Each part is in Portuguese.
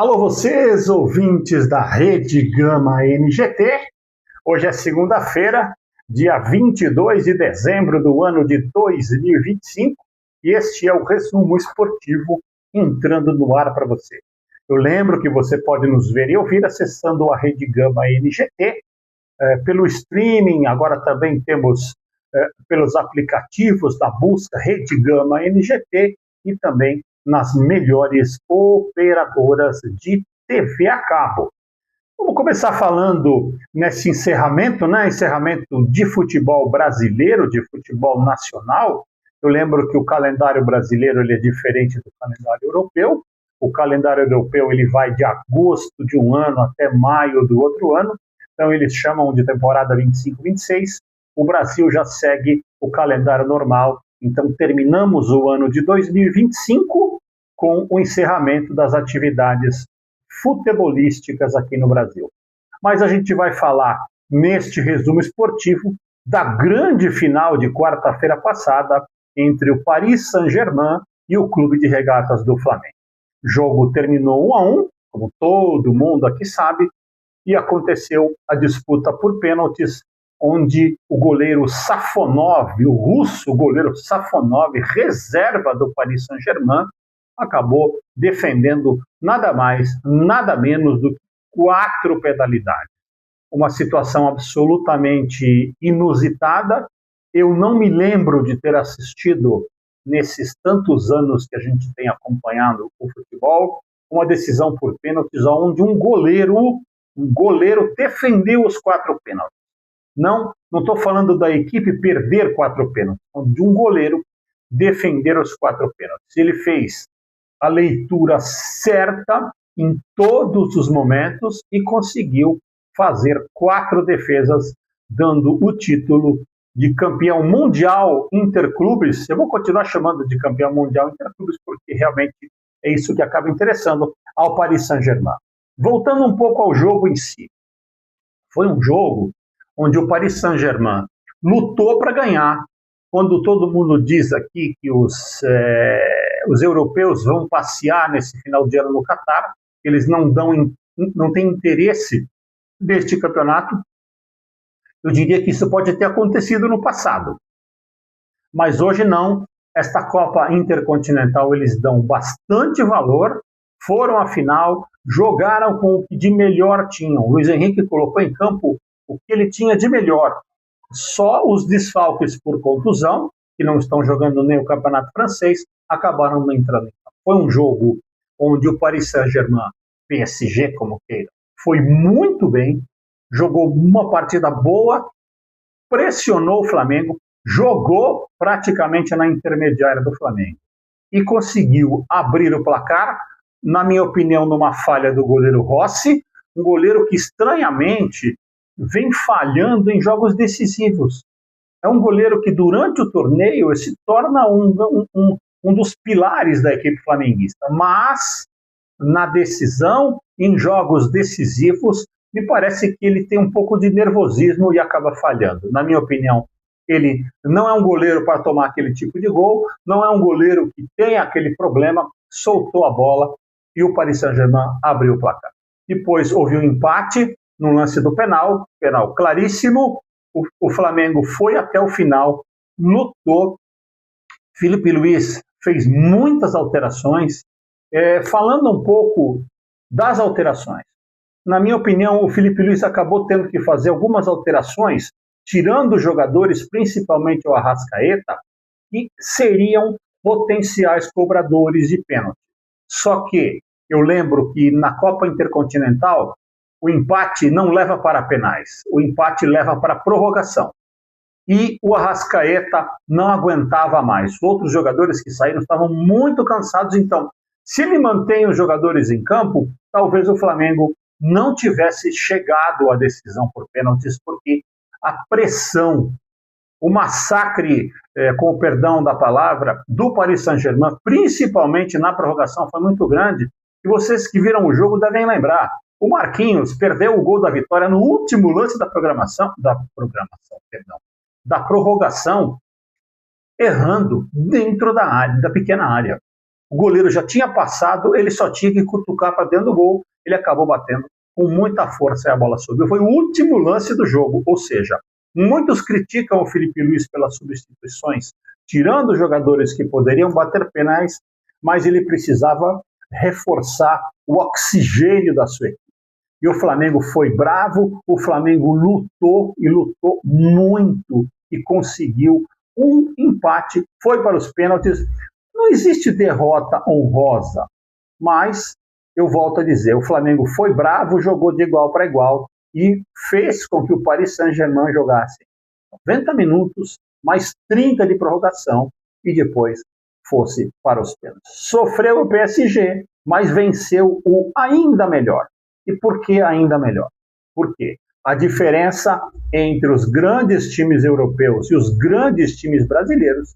Alô, vocês, ouvintes da Rede Gama NGT. Hoje é segunda-feira, dia 22 de dezembro do ano de 2025, e este é o resumo esportivo entrando no ar para você. Eu lembro que você pode nos ver e ouvir acessando a Rede Gama NGT, pelo streaming, agora também temos pelos aplicativos da busca Rede Gama NGT e também nas melhores operadoras de TV a cabo. Vamos começar falando nesse encerramento, encerramento de futebol brasileiro, de futebol nacional. Eu lembro que o calendário brasileiro ele é diferente do calendário europeu. O calendário europeu ele vai de agosto de um ano até maio do outro ano, então eles chamam de temporada 25-26. O Brasil já segue o calendário normal, então terminamos o ano de 2025 com o encerramento das atividades futebolísticas aqui no Brasil. Mas a gente vai falar, neste resumo esportivo, da grande final de quarta-feira passada entre o Paris Saint-Germain e o Clube de Regatas do Flamengo. O jogo terminou 1-1, como todo mundo aqui sabe, e aconteceu a disputa por pênaltis, onde o goleiro Safonov, o russo goleiro Safonov, reserva do Paris Saint-Germain, acabou defendendo nada mais, nada menos do que 4 penalidades. Uma situação absolutamente inusitada. Eu não me lembro de ter assistido, nesses tantos anos que a gente tem acompanhado o futebol, uma decisão por pênaltis onde um goleiro defendeu os 4 pênaltis. Não estou falando da equipe perder 4 pênaltis, de um goleiro defender os 4 pênaltis. Ele fez a leitura certa em todos os momentos e conseguiu fazer 4 defesas, dando o título de campeão mundial interclubes. Eu vou continuar chamando de campeão mundial interclubes porque realmente é isso que acaba interessando ao Paris Saint-Germain. Voltando um pouco ao jogo em si. Foi um jogo onde o Paris Saint-Germain lutou para ganhar. Quando todo mundo diz aqui que os europeus vão passear nesse final de ano no Catar, eles não têm interesse neste campeonato, eu diria que isso pode ter acontecido no passado. Mas hoje não. Esta Copa Intercontinental eles dão bastante valor, foram à final, jogaram com o que de melhor tinham. O Luiz Henrique colocou em campo o que ele tinha de melhor. Só os desfalques por contusão, que não estão jogando nem o campeonato francês, acabaram não entrando em campo. Foi um jogo onde o Paris Saint-Germain, PSG como queira, foi muito bem, jogou uma partida boa, pressionou o Flamengo, jogou praticamente na intermediária do Flamengo e conseguiu abrir o placar, na minha opinião, numa falha do goleiro Rossi, um goleiro que estranhamente vem falhando em jogos decisivos. É um goleiro que durante o torneio se torna um dos pilares da equipe flamenguista, mas na decisão, em jogos decisivos, me parece que ele tem um pouco de nervosismo e acaba falhando. Na minha opinião, ele não é um goleiro para tomar aquele tipo de gol, não é um goleiro que tem aquele problema, soltou a bola e o Paris Saint-Germain abriu o placar. Depois houve um empate no lance do penal claríssimo, o Flamengo foi até o final, lutou, Filipe Luís fez muitas alterações. Falando um pouco das alterações, na minha opinião, o Filipe Luís acabou tendo que fazer algumas alterações, tirando jogadores, principalmente o Arrascaeta, que seriam potenciais cobradores de pênalti. Só que eu lembro que na Copa Intercontinental, o empate não leva para penais, o empate leva para prorrogação. E o Arrascaeta não aguentava mais. Outros jogadores que saíram estavam muito cansados, então, se ele mantém os jogadores em campo, talvez o Flamengo não tivesse chegado à decisão por pênaltis, porque a pressão, o massacre, com o perdão da palavra, do Paris Saint-Germain, principalmente na prorrogação, foi muito grande. E vocês que viram o jogo devem lembrar. O Marquinhos perdeu o gol da vitória no último lance da prorrogação, errando dentro da pequena área. o goleiro já tinha passado, ele só tinha que cutucar para dentro do gol, ele acabou batendo com muita força e a bola subiu. Foi o último lance do jogo, ou seja, muitos criticam o Filipe Luís pelas substituições, tirando jogadores que poderiam bater penais, mas ele precisava reforçar o oxigênio da sua equipe. E o Flamengo foi bravo, o Flamengo lutou e lutou muito e conseguiu um empate, foi para os pênaltis. Não existe derrota honrosa, mas eu volto a dizer, o Flamengo foi bravo, jogou de igual para igual e fez com que o Paris Saint-Germain jogasse 90 minutos, mais 30 de prorrogação e depois fosse para os pênaltis. Sofreu o PSG, mas venceu o ainda melhor. E por que ainda melhor? Porque a diferença entre os grandes times europeus e os grandes times brasileiros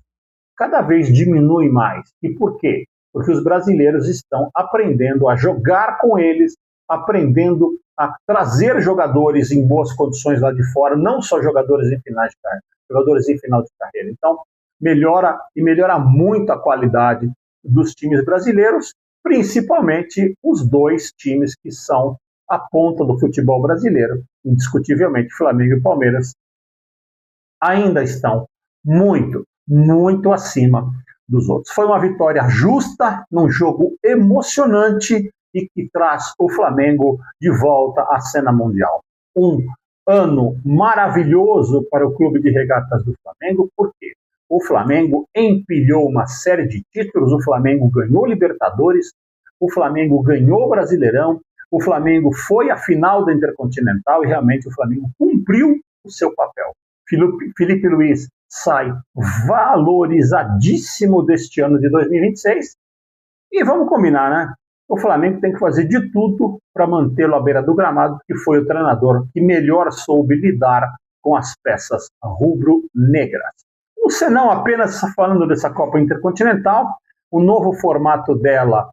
cada vez diminui mais. E por quê? Porque os brasileiros estão aprendendo a jogar com eles, aprendendo a trazer jogadores em boas condições lá de fora, não só jogadores em finais de carreira, jogadores em final de carreira. Então, melhora e melhora muito a qualidade dos times brasileiros, principalmente os dois times que são a ponta do futebol brasileiro, indiscutivelmente Flamengo e Palmeiras, ainda estão muito, muito acima dos outros. Foi uma vitória justa, num jogo emocionante e que traz o Flamengo de volta à cena mundial. Um ano maravilhoso para o Clube de Regatas do Flamengo, porque o Flamengo empilhou uma série de títulos, o Flamengo ganhou Libertadores, o Flamengo ganhou Brasileirão, o Flamengo foi à final da Intercontinental e realmente o Flamengo cumpriu o seu papel. Filipe Luís sai valorizadíssimo deste ano de 2026 e vamos combinar, né? O Flamengo tem que fazer de tudo para mantê-lo à beira do gramado, que foi o treinador que melhor soube lidar com as peças rubro-negras. O senão apenas falando dessa Copa Intercontinental, o novo formato dela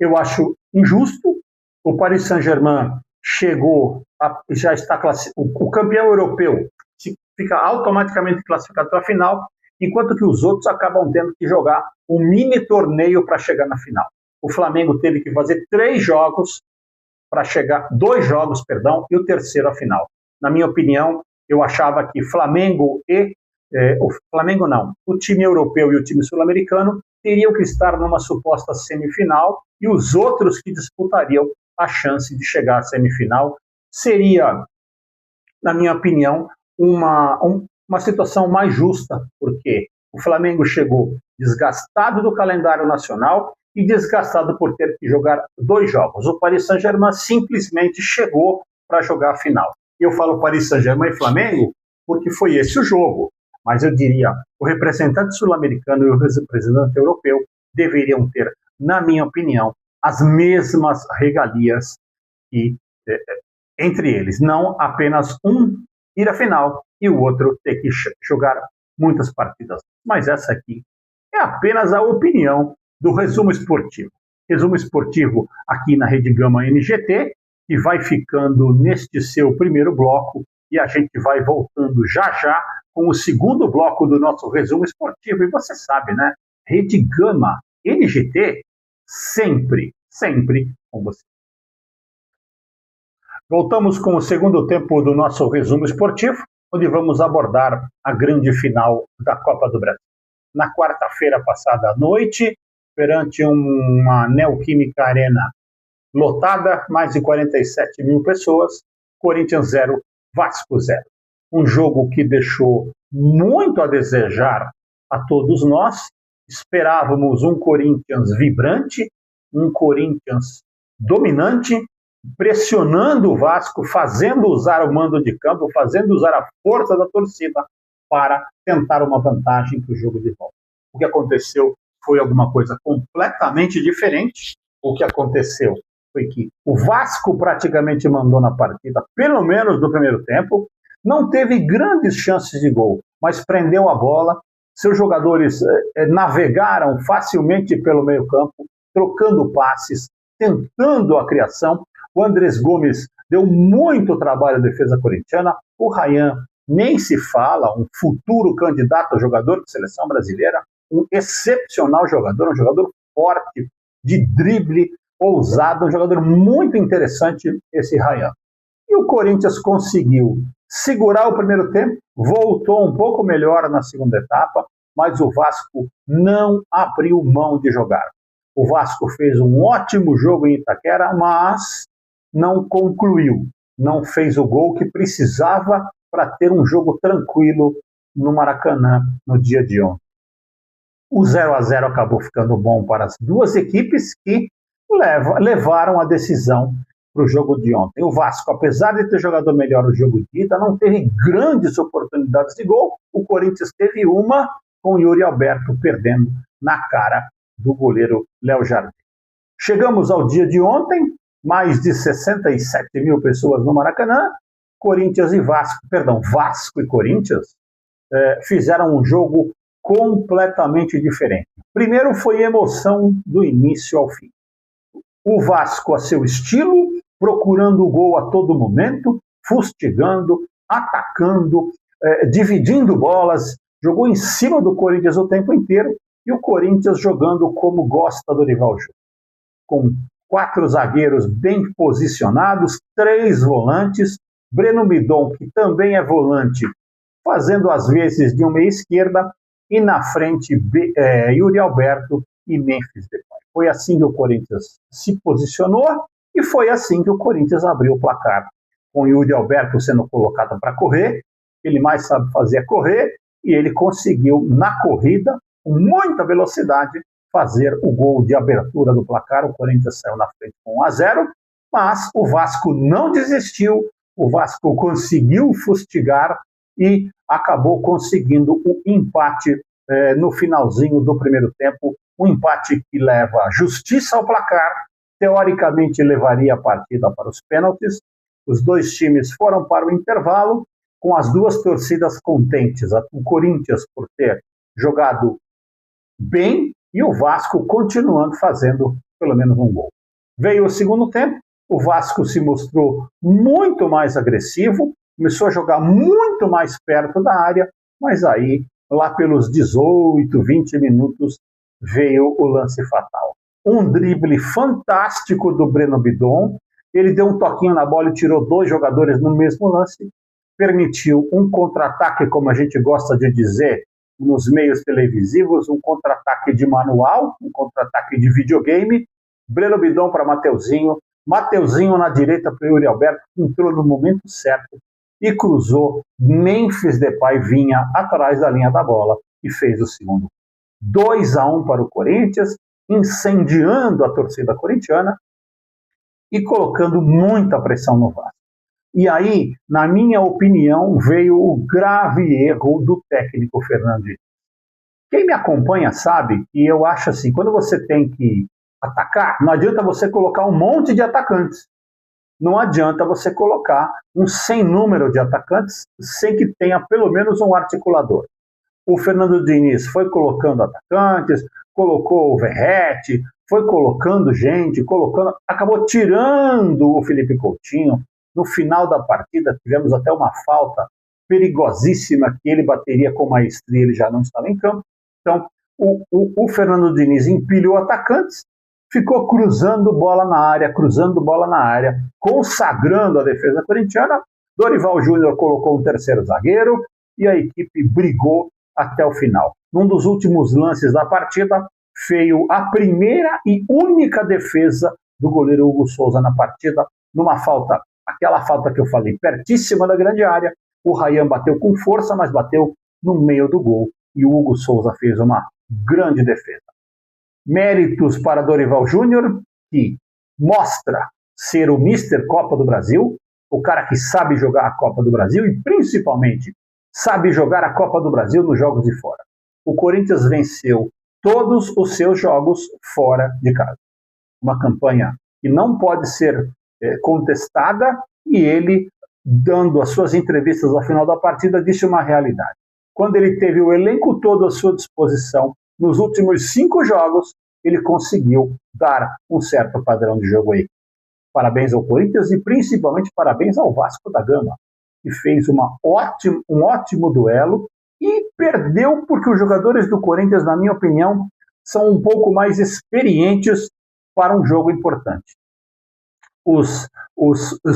eu acho injusto. O Paris Saint-Germain chegou, já está o campeão europeu fica automaticamente classificado para a final, enquanto que os outros acabam tendo que jogar um mini torneio para chegar na final. O Flamengo teve que fazer 2 jogos, e o terceiro à final. Na minha opinião, eu achava que o time europeu e o time sul-americano teriam que estar numa suposta semifinal e os outros que disputariam a chance de chegar à semifinal. Seria, na minha opinião, uma situação mais justa, porque o Flamengo chegou desgastado do calendário nacional e desgastado por ter que jogar 2 jogos. O Paris Saint-Germain simplesmente chegou para jogar a final. E eu falo Paris Saint-Germain e Flamengo porque foi esse o jogo. Mas eu diria, o representante sul-americano e o representante europeu deveriam ter, na minha opinião, as mesmas regalias entre eles. Não apenas um ir à final e o outro ter que jogar muitas partidas. Mas essa aqui é apenas a opinião do Resumo Esportivo. Resumo Esportivo aqui na Rede Gama NGT, que vai ficando neste seu primeiro bloco e a gente vai voltando já já com o segundo bloco do nosso Resumo Esportivo. E você sabe, né? Rede Gama NGT, sempre, sempre com você. Voltamos com o segundo tempo do nosso Resumo Esportivo, onde vamos abordar a grande final da Copa do Brasil. Na quarta-feira passada à noite, perante uma Neoquímica Arena lotada, mais de 47 mil pessoas, Corinthians 0, Vasco 0. Um jogo que deixou muito a desejar a todos nós. Esperávamos um Corinthians vibrante, um Corinthians dominante, pressionando o Vasco, fazendo usar o mando de campo, fazendo usar a força da torcida para tentar uma vantagem para o jogo de volta. O que aconteceu foi alguma coisa completamente diferente. O que aconteceu foi que o Vasco praticamente mandou na partida, pelo menos no primeiro tempo, não teve grandes chances de gol, mas prendeu a bola, seus jogadores navegaram facilmente pelo meio campo, trocando passes, tentando a criação. O Andrés Gomes deu muito trabalho à defesa corintiana, o Ryan nem se fala, um futuro candidato a jogador de seleção brasileira, um excepcional jogador, um jogador forte, de drible ousado, um jogador muito interessante, esse Ryan. E o Corinthians conseguiu segurar o primeiro tempo, voltou um pouco melhor na segunda etapa, mas o Vasco não abriu mão de jogar. O Vasco fez um ótimo jogo em Itaquera, mas não concluiu, não fez o gol que precisava para ter um jogo tranquilo no Maracanã no dia de ontem. O 0-0 acabou ficando bom para as duas equipes que levaram a decisão para o jogo de ontem. O Vasco, apesar de ter jogado melhor o jogo de ida, não teve grandes oportunidades de gol. O Corinthians teve uma, com o Yuri Alberto perdendo na cara do goleiro Léo Jardim. Chegamos ao dia de ontem, mais de 67 mil pessoas no Maracanã. Vasco e Corinthians fizeram um jogo completamente diferente. Primeiro foi emoção do início ao fim. O Vasco a seu estilo, procurando o gol a todo momento, fustigando, atacando, dividindo bolas, jogou em cima do Corinthians o tempo inteiro, e o Corinthians jogando como gosta do Dorival Júnior, com 4 zagueiros bem posicionados, 3 volantes, Breno Bidon, que também é volante, fazendo às vezes de uma meia esquerda, e na frente Yuri Alberto e Memphis Depay. Foi assim que o Corinthians se posicionou e foi assim que o Corinthians abriu o placar. Com o Yuri Alberto sendo colocado para correr, ele mais sabe fazer é correr, e ele conseguiu, na corrida, com muita velocidade, fazer o gol de abertura do placar. O Corinthians saiu na frente com 1-0, mas o Vasco não desistiu, o Vasco conseguiu fustigar e acabou conseguindo o empate no finalzinho do primeiro tempo, um empate que leva a justiça ao placar, teoricamente levaria a partida para os pênaltis. Os dois times foram para o intervalo, com as duas torcidas contentes, o Corinthians por ter jogado bem e o Vasco continuando fazendo pelo menos um gol. Veio o segundo tempo, o Vasco se mostrou muito mais agressivo, começou a jogar muito mais perto da área, mas aí, lá pelos 18, 20 minutos, veio o lance fatal. Um drible fantástico do Breno Bidon, ele deu um toquinho na bola e tirou 2 jogadores no mesmo lance, permitiu um contra-ataque, como a gente gosta de dizer nos meios televisivos, um contra-ataque de manual, um contra-ataque de videogame. Breno Bidon para Mateuzinho, Mateuzinho na direita para o Yuri Alberto, entrou no momento certo e cruzou. Memphis Depay vinha atrás da linha da bola e fez o segundo. 2-1 para o Corinthians, incendiando a torcida corintiana e colocando muita pressão no Vasco. E aí, na minha opinião, veio o grave erro do técnico Fernando Diniz. Quem me acompanha sabe que eu acho assim, quando você tem que atacar, não adianta você colocar um monte de atacantes. Não adianta você colocar um sem número de atacantes sem que tenha pelo menos um articulador. O Fernando Diniz foi colocando atacantes, colocou o Verratti, foi colocando gente, acabou tirando o Felipe Coutinho. No final da partida, tivemos até uma falta perigosíssima que ele bateria com maestria, ele já não estava em campo. Então, o Fernando Diniz empilhou atacantes, ficou cruzando bola na área, consagrando a defesa corintiana. Dorival Júnior colocou um terceiro zagueiro e a equipe brigou até o final. Num dos últimos lances da partida, veio a primeira e única defesa do goleiro Hugo Souza na partida, numa falta, aquela falta que eu falei, pertíssima da grande área. O Ryan bateu com força, mas bateu no meio do gol e o Hugo Souza fez uma grande defesa. Méritos para Dorival Júnior, que mostra ser o Mr. Copa do Brasil, o cara que sabe jogar a Copa do Brasil e, principalmente, sabe jogar a Copa do Brasil nos jogos de fora. O Corinthians venceu todos os seus jogos fora de casa. Uma campanha que não pode ser contestada, e ele, dando as suas entrevistas ao final da partida, disse uma realidade. Quando ele teve o elenco todo à sua disposição, nos últimos 5 jogos, ele conseguiu dar um certo padrão de jogo aí. Parabéns ao Corinthians e principalmente parabéns ao Vasco da Gama, que fez um ótimo duelo e perdeu porque os jogadores do Corinthians, na minha opinião, são um pouco mais experientes para um jogo importante. Os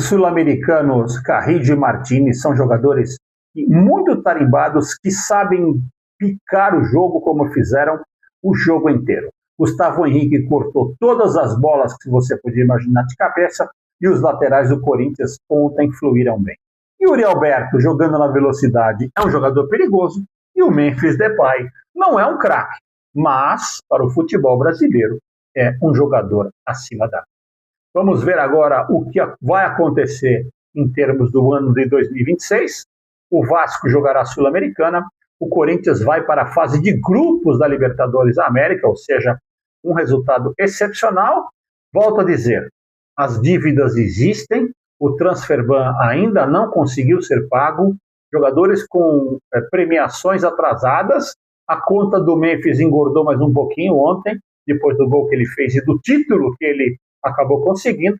sul-americanos Carrillo e Martínez são jogadores muito tarimbados que sabem picar o jogo como fizeram o jogo inteiro. Gustavo Henrique cortou todas as bolas que você podia imaginar de cabeça e os laterais do Corinthians ontem fluíram bem. Yuri Alberto, jogando na velocidade, é um jogador perigoso e o Memphis Depay não é um craque, mas para o futebol brasileiro é um jogador acima da. Vamos ver agora o que vai acontecer em termos do ano de 2026. O Vasco jogará a Sul-Americana, o Corinthians vai para a fase de grupos da Libertadores da América, ou seja, um resultado excepcional. Volto a dizer, as dívidas existem, o Transferban ainda não conseguiu ser pago, jogadores com premiações atrasadas, a conta do Memphis engordou mais um pouquinho ontem, depois do gol que ele fez e do título que ele acabou conseguindo.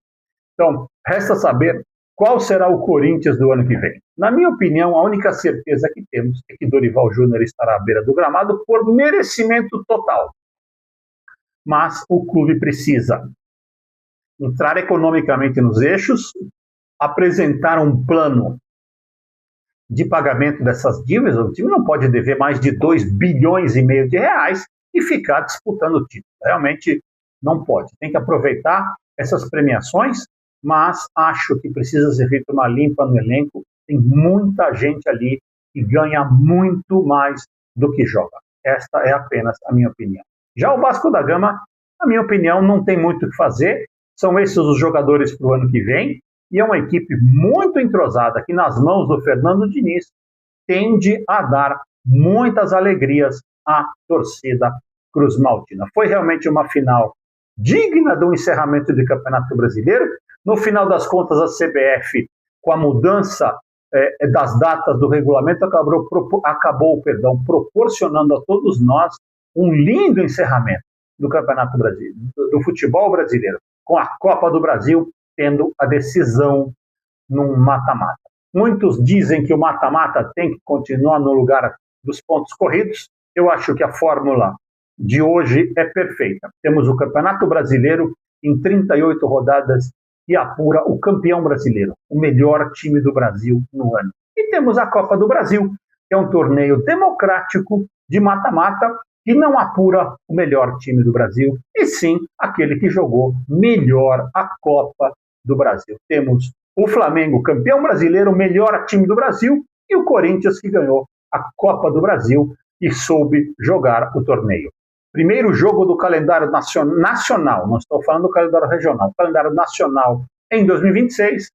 Então, resta saber qual será o Corinthians do ano que vem. Na minha opinião, a única certeza que temos é que Dorival Júnior estará à beira do gramado por merecimento total. Mas o clube precisa entrar economicamente nos eixos, apresentar um plano de pagamento dessas dívidas. O time não pode dever mais de 2,5 bilhões de reais e ficar disputando o título. Realmente não pode. Tem que aproveitar essas premiações, mas acho que precisa ser feita uma limpa no elenco. Tem muita gente ali que ganha muito mais do que joga. Esta é apenas a minha opinião. Já o Vasco da Gama, na minha opinião, não tem muito o que fazer. São esses os jogadores para o ano que vem. E é uma equipe muito entrosada, que nas mãos do Fernando Diniz tende a dar muitas alegrias à torcida cruzmaltina. Foi realmente uma final digna do encerramento do Campeonato Brasileiro. No final das contas, a CBF, com a mudança das datas do regulamento, acabou proporcionando a todos nós um lindo encerramento do Campeonato Brasileiro, do futebol brasileiro, com a Copa do Brasil tendo a decisão num mata-mata. Muitos dizem que o mata-mata tem que continuar no lugar dos pontos corridos. Eu acho que a fórmula de hoje é perfeita. Temos o Campeonato Brasileiro em 38 rodadas e apura o campeão brasileiro, o melhor time do Brasil no ano. E temos a Copa do Brasil, que é um torneio democrático de mata-mata que não apura o melhor time do Brasil, e sim aquele que jogou melhor a Copa do Brasil. Temos o Flamengo, campeão brasileiro, o melhor time do Brasil, e o Corinthians, que ganhou a Copa do Brasil e soube jogar o torneio. Primeiro jogo do calendário nacional, não estou falando do calendário regional, calendário nacional em 2026,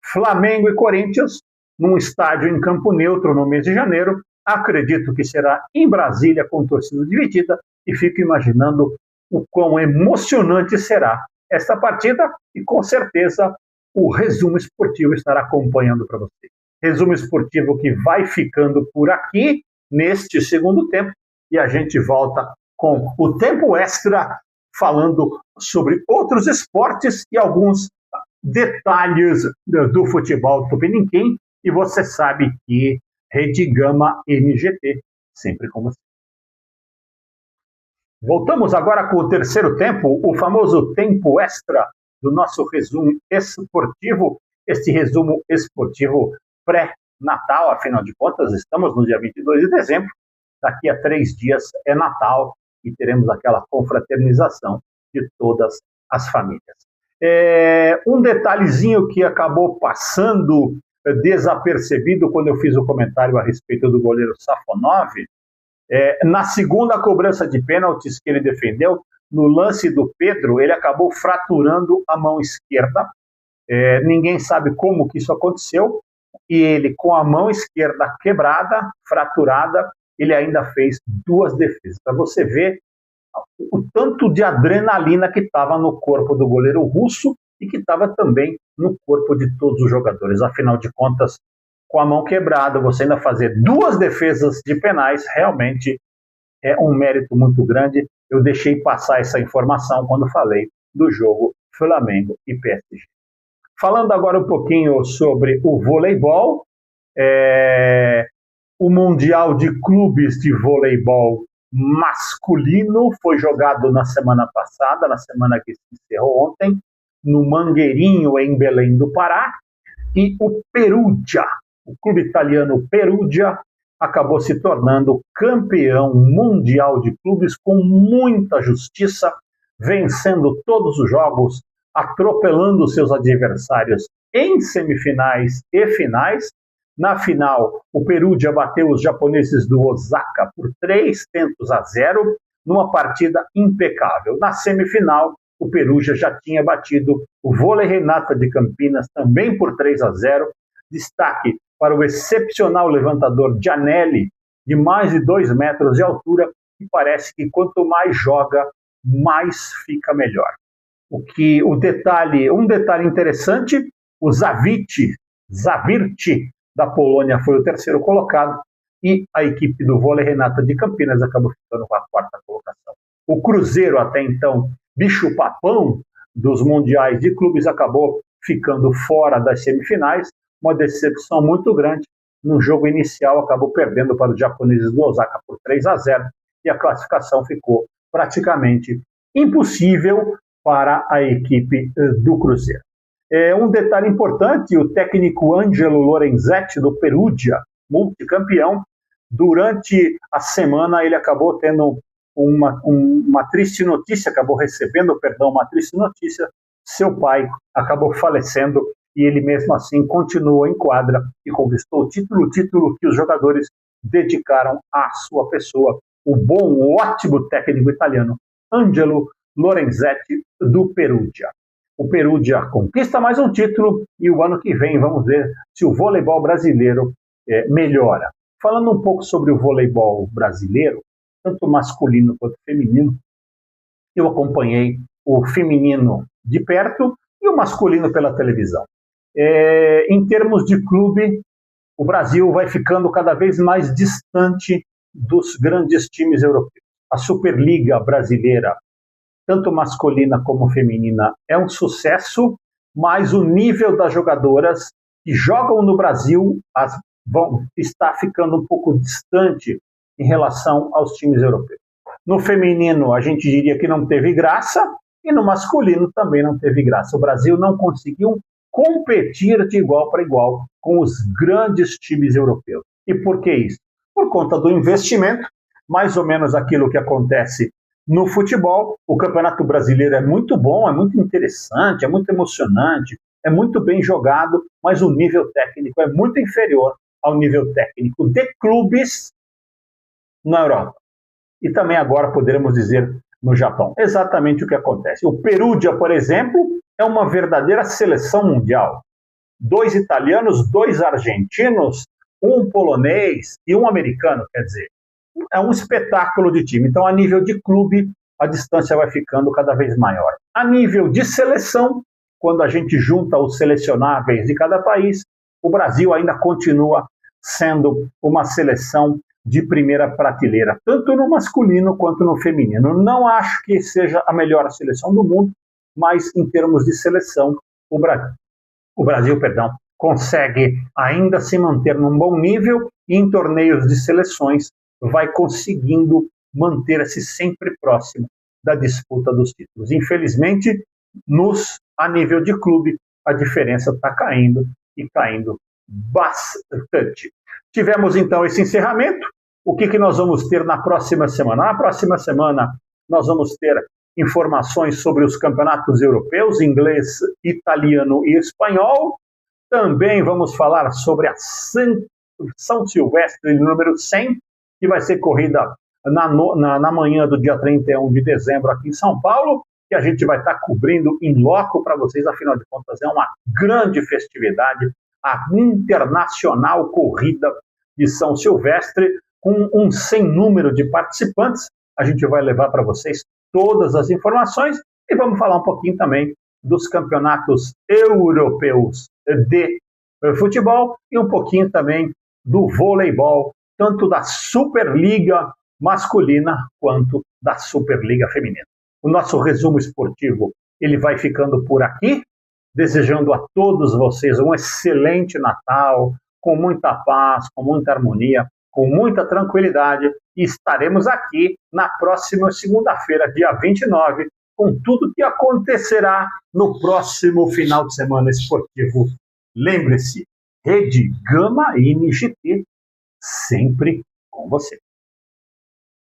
Flamengo e Corinthians, num estádio em Campo Neutro no mês de janeiro. Acredito que será em Brasília, com torcida dividida, e fico imaginando o quão emocionante será esta partida, e com certeza o Resumo Esportivo estará acompanhando para você. Resumo Esportivo que vai ficando por aqui neste segundo tempo, e a gente volta com o tempo extra, falando sobre outros esportes e alguns detalhes do futebol tupiniquim, e você sabe que Rede Gama MGT, sempre com você. Voltamos agora com o terceiro tempo, o famoso tempo extra do nosso resumo esportivo, este resumo esportivo pré-Natal, afinal de contas, estamos no dia 22 de dezembro, daqui a 3 dias é Natal e teremos aquela confraternização de todas as famílias. Um detalhezinho que acabou passando desapercebido quando eu fiz o comentário a respeito do goleiro Safonov, na segunda cobrança de pênaltis que ele defendeu, no lance do Pedro, ele acabou fraturando a mão esquerda. Ninguém sabe como que isso aconteceu, e ele, com a mão esquerda quebrada, fraturada, ele ainda fez 2 defesas. Para você ver o tanto de adrenalina que estava no corpo do goleiro russo e que estava também no corpo de todos os jogadores. Afinal de contas, com a mão quebrada, você ainda fazer 2 defesas de penais, realmente é um mérito muito grande. Eu deixei passar essa informação quando falei do jogo Flamengo e PSG. Falando agora um pouquinho sobre o voleibol, o Mundial de Clubes de Voleibol masculino foi jogado na semana passada, na semana que se encerrou ontem, no Mangueirinho, em Belém do Pará, e o Perugia, o clube italiano Perugia, acabou se tornando campeão mundial de clubes com muita justiça, vencendo todos os jogos, atropelando seus adversários em semifinais e finais. Na final, o Perugia bateu os japoneses do Osaka por 3-0, numa partida impecável. Na semifinal, o Perugia já tinha batido o Vôlei Renata de Campinas, também por 3-0. Destaque para o excepcional levantador Gianelli, de mais de 2 metros de altura, que parece que quanto mais joga, mais fica melhor. Um detalhe interessante, o Zawirty, da Polônia, foi o terceiro colocado, e a equipe do Vôlei Renata de Campinas acabou ficando com a quarta colocação. O Cruzeiro, até então, bicho-papão dos mundiais de clubes, acabou ficando fora das semifinais, uma decepção muito grande. No jogo inicial, acabou perdendo para os japoneses do Osaka por 3-0, e a classificação ficou praticamente impossível para a equipe do Cruzeiro. Um detalhe importante, o técnico Angelo Lorenzetti, do Perugia, multicampeão, durante a semana ele acabou tendo uma triste notícia, uma triste notícia, seu pai acabou falecendo, e ele mesmo assim continuou em quadra e conquistou o título que os jogadores dedicaram à sua pessoa, o ótimo técnico italiano, Angelo Lorenzetti, do Perugia. O Perugia conquista mais um título, e o ano que vem vamos ver se o voleibol brasileiro melhora. Falando um pouco sobre o voleibol brasileiro, tanto masculino quanto feminino, eu acompanhei o feminino de perto e o masculino pela televisão. Em termos de clube, o Brasil vai ficando cada vez mais distante dos grandes times europeus. A Superliga brasileira, tanto masculina como feminina, é um sucesso, mas o nível das jogadoras que jogam no Brasil está ficando um pouco distante em relação aos times europeus. No feminino, a gente diria que não teve graça, e no masculino também não teve graça. O Brasil não conseguiu competir de igual para igual com os grandes times europeus. E por que isso? Por conta do investimento, mais ou menos aquilo que acontece no futebol. O Campeonato Brasileiro é muito bom, é muito interessante, é muito emocionante, é muito bem jogado, mas o nível técnico é muito inferior ao nível técnico de clubes na Europa. E também agora poderemos dizer no Japão. Exatamente o que acontece. O Perugia, por exemplo, é uma verdadeira seleção mundial. 2 italianos, 2 argentinos, 1 polonês e 1 americano, quer dizer. É um espetáculo de time. Então, a nível de clube, a distância vai ficando cada vez maior. A nível de seleção, quando a gente junta os selecionáveis de cada país, o Brasil ainda continua sendo uma seleção de primeira prateleira, tanto no masculino quanto no feminino. Não acho que seja a melhor seleção do mundo, mas em termos de seleção, o Brasil, consegue ainda se manter num bom nível, e em torneios de seleções vai conseguindo manter-se sempre próximo da disputa dos títulos. Infelizmente, a nível de clube, a diferença está caindo, e caindo bastante. Tivemos então esse encerramento. O que nós vamos ter na próxima semana? Na próxima semana nós vamos ter informações sobre os campeonatos europeus, inglês, italiano e espanhol. Também vamos falar sobre a São Silvestre número 100, que vai ser corrida na manhã do dia 31 de dezembro aqui em São Paulo, que a gente vai estar cobrindo em loco para vocês. Afinal de contas, é uma grande festividade, a Internacional Corrida de São Silvestre, com um sem número de participantes. A gente vai levar para vocês todas as informações, e vamos falar um pouquinho também dos campeonatos europeus de futebol, e um pouquinho também do voleibol, tanto da Superliga masculina quanto da Superliga feminina. O nosso resumo esportivo, ele vai ficando por aqui, desejando a todos vocês um excelente Natal, com muita paz, com muita harmonia, com muita tranquilidade, e estaremos aqui na próxima segunda-feira, dia 29, com tudo que acontecerá no próximo final de semana esportivo. Lembre-se, Rede Gama NGT, sempre com você.